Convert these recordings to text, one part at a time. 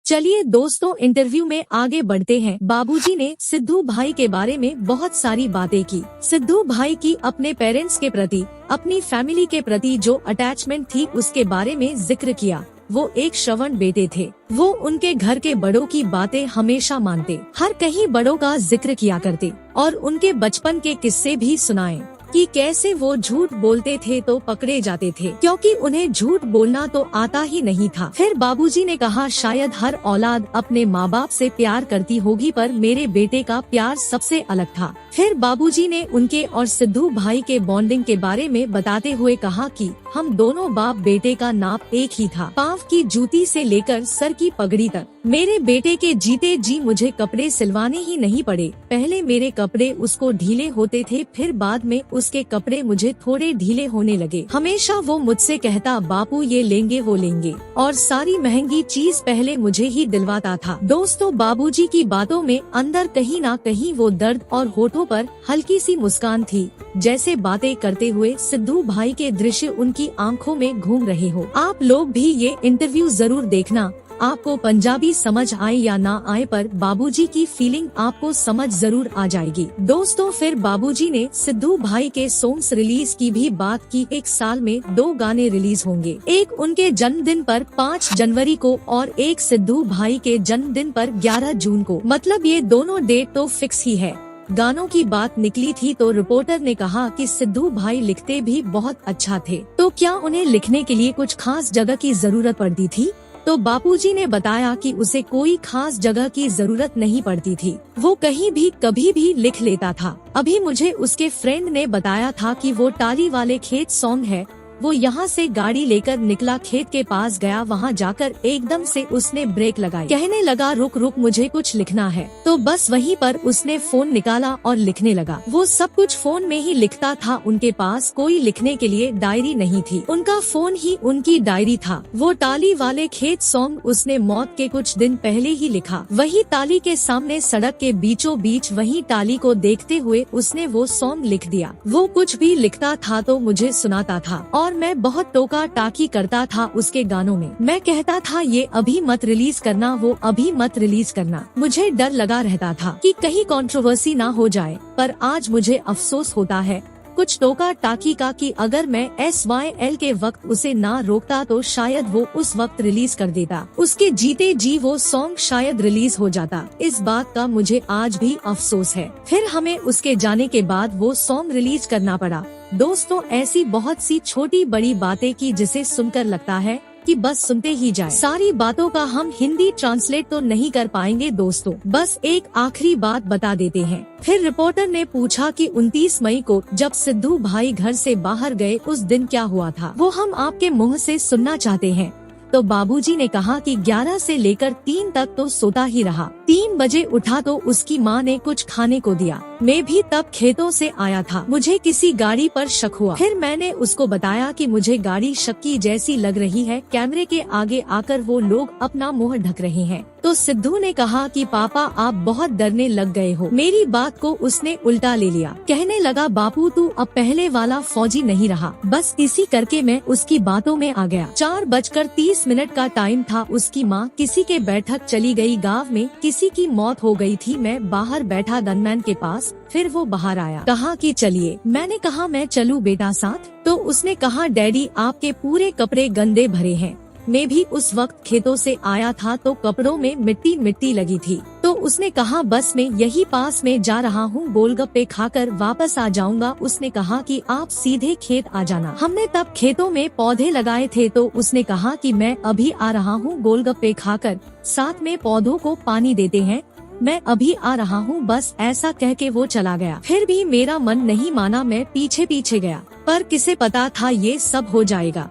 चलिए दोस्तों, इंटरव्यू में आगे बढ़ते हैं। बाबूजी ने सिद्धू भाई के बारे में बहुत सारी बातें की। सिद्धू भाई की अपने पेरेंट्स के प्रति, अपनी फैमिली के प्रति जो अटैचमेंट थी उसके बारे में जिक्र किया। वो एक श्रवण बेटे थे। वो उनके घर के बड़ों की बातें हमेशा मानते, हर कहीं बड़ों का जिक्र किया करते और उनके बचपन के किस्से भी सुनाए कि कैसे वो झूठ बोलते थे तो पकड़े जाते थे, क्योंकि उन्हें झूठ बोलना तो आता ही नहीं था। फिर बाबूजी ने कहा, शायद हर औलाद अपने माँ बाप से प्यार करती होगी, पर मेरे बेटे का प्यार सबसे अलग था। फिर बाबूजी ने उनके और सिद्धू भाई के बॉन्डिंग के बारे में बताते हुए कहा कि हम दोनों बाप बेटे का नाप एक ही था, पाँव की जूती से लेकर सर की पगड़ी तक। मेरे बेटे के जीते जी मुझे कपड़े सिलवाने ही नहीं पड़े। पहले मेरे कपड़े उसको ढीले होते थे, फिर बाद में उसके कपड़े मुझे थोड़े ढीले होने लगे। हमेशा वो मुझसे कहता, बापू ये लेंगे वो लेंगे, और सारी महंगी चीज पहले मुझे ही दिलवाता था। दोस्तों, बाबूजी की बातों में अंदर कहीं ना कहीं वो दर्द और होठों पर हल्की सी मुस्कान थी, जैसे बातें करते हुए सिद्धू भाई के दृश्य उनकी आंखों में घूम रहे हो। आप लोग भी ये इंटरव्यू जरूर देखना। आपको पंजाबी समझ आए या ना आए, पर बाबूजी की फीलिंग आपको समझ जरूर आ जाएगी। दोस्तों, फिर बाबूजी ने सिद्धू भाई के सॉन्ग्स रिलीज की भी बात की। एक साल में 2 गाने रिलीज होंगे, एक उनके जन्मदिन पर 5 जनवरी को और एक सिद्धू भाई के जन्मदिन पर 11 जून को। मतलब ये दोनों डेट तो फिक्स ही है। गानों की बात निकली थी तो रिपोर्टर ने कहा कि सिद्धू भाई लिखते भी बहुत अच्छा थे, तो क्या उन्हें लिखने के लिए कुछ खास जगह की जरूरत पड़ती थी? तो बापूजी ने बताया कि उसे कोई खास जगह की जरूरत नहीं पड़ती थी, वो कहीं भी कभी भी लिख लेता था। अभी मुझे उसके फ्रेंड ने बताया था कि वो टाली वाले खेत सॉन्ग है, वो यहाँ से गाड़ी लेकर निकला, खेत के पास गया, वहाँ जाकर एकदम से उसने ब्रेक लगाई, कहने लगा रुक रुक मुझे कुछ लिखना है। तो बस वहीं पर उसने फोन निकाला और लिखने लगा। वो सब कुछ फोन में ही लिखता था, उनके पास कोई लिखने के लिए डायरी नहीं थी, उनका फोन ही उनकी डायरी था। वो टाली वाले खेत सॉन्ग उसने मौत के कुछ दिन पहले ही लिखा, वही टाली के सामने सड़क के बीचों बीच वही टाली को देखते हुए उसने वो सॉन्ग लिख दिया। वो कुछ भी लिखता था तो मुझे सुनाता था और मैं बहुत टोका टाकी करता था उसके गानों में। मैं कहता था ये अभी मत रिलीज करना, वो अभी मत रिलीज करना। मुझे डर लगा रहता था कि कहीं कंट्रोवर्सी ना हो जाए, पर आज मुझे अफसोस होता है कुछ टोका टाकी का कि अगर मैं SYL के वक्त उसे ना रोकता तो शायद वो उस वक्त रिलीज कर देता, उसके जीते जी वो सॉन्ग शायद रिलीज हो जाता। इस बात का मुझे आज भी अफसोस है। फिर हमें उसके जाने के बाद वो सॉन्ग रिलीज करना पड़ा। दोस्तों, ऐसी बहुत सी छोटी बड़ी बातें की जिसे सुनकर लगता है कि बस सुनते ही जाए। सारी बातों का हम हिंदी ट्रांसलेट तो नहीं कर पाएंगे दोस्तों, बस एक आखिरी बात बता देते हैं। फिर रिपोर्टर ने पूछा कि 29 मई को जब सिद्धू भाई घर से बाहर गए उस दिन क्या हुआ था, वो हम आपके मुंह से सुनना चाहते हैं। तो बाबूजी ने कहा कि 11 से लेकर 3 तक तो सोता ही रहा। 3 बजे उठा तो उसकी माँ ने कुछ खाने को दिया। मैं भी तब खेतों से आया था, मुझे किसी गाड़ी पर शक हुआ। फिर मैंने उसको बताया कि मुझे गाड़ी शक्की जैसी लग रही है, कैमरे के आगे आकर वो लोग अपना मुंह ढक रहे हैं। तो सिद्धू ने कहा कि पापा आप बहुत डरने लग गए हो। मेरी बात को उसने उल्टा ले लिया, कहने लगा बापू तू अब पहले वाला फौजी नहीं रहा। बस इसी करके मैं उसकी बातों में आ गया। 4:30 का टाइम था। उसकी माँ किसी के बैठक चली गई, गांव में किसी की मौत हो गई थी। मैं बाहर बैठा गनमैन के पास, फिर वो बाहर आया, कहा कि चलिए। मैंने कहा मैं चलूं बेटा साथ? तो उसने कहा डैडी आपके पूरे कपड़े गंदे भरे हैं। मैं भी उस वक्त खेतों से आया था तो कपड़ों में मिट्टी मिट्टी लगी थी। तो उसने कहा बस मैं यही पास में जा रहा हूँ, गोलगप्पे खाकर वापस आ जाऊंगा। उसने कहा कि आप सीधे खेत आ जाना। हमने तब खेतों में पौधे लगाए थे, तो उसने कहा कि मैं अभी आ रहा हूँ, गोलगप्पे खाकर साथ में पौधों को पानी देते हैं, मैं अभी आ रहा हूँ। बस ऐसा कह के वो चला गया। फिर भी मेरा मन नहीं माना, मैं पीछे पीछे गया, पर किसे पता था ये सब हो जाएगा।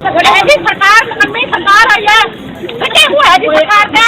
सरकार आई है, हुआ है जी सरकार